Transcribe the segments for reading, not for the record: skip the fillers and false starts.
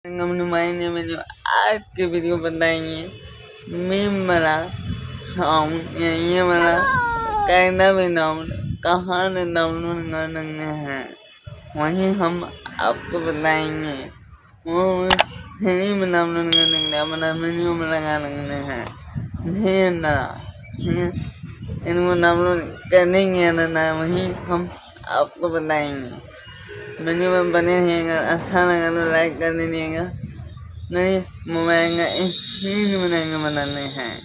नुमाइंदे में जो आज के वीडियो बनाएंगे मीम वाला हम ये वाला कैदा भी डाउन कहाँ से डाउनलोड करने हैं वहीं हम आपको बताएंगे। वो फ्री में डाउनलोड करने के लिए अपना वीडियो में लगा रखने हैं ढेर ना इनको डाउनलोड करेंगे ना वहीं हम आपको बताएंगे। वीडियो में बने रहिएगा, अच्छा लगा तो लाइक कर दीजिएगा। नहीं मोबाइल का स्क्रीन बनाने हैं।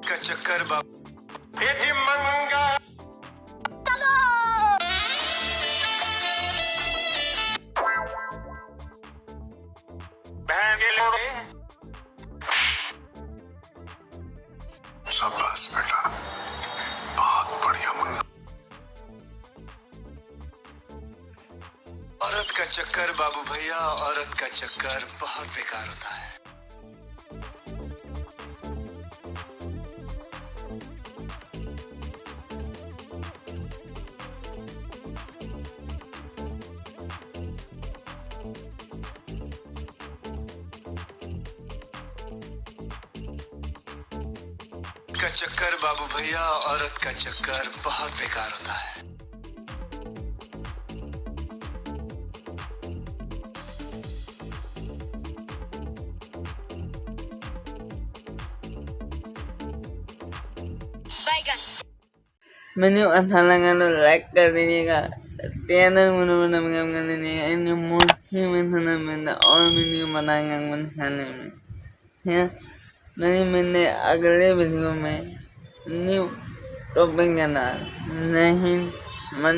का चक्कर बाबू ये जी मंगा बहन के लोग शाबाश बेटा बहुत बढ़िया मुन्ना। औरत का चक्कर बाबू भैया औरत का चक्कर बहुत बेकार होता है। का चक्कर बाबू भैया औरत का चक्कर बहुत बेकार होता है। वीडियो अच्छा लगा तो लाइक कर दीजिएगा, चैनल में और वीडियो बनाएंगे खाने में। नहीं मैंने अगले वीडियो में न्यू टॉपिक के साथ नहीं मन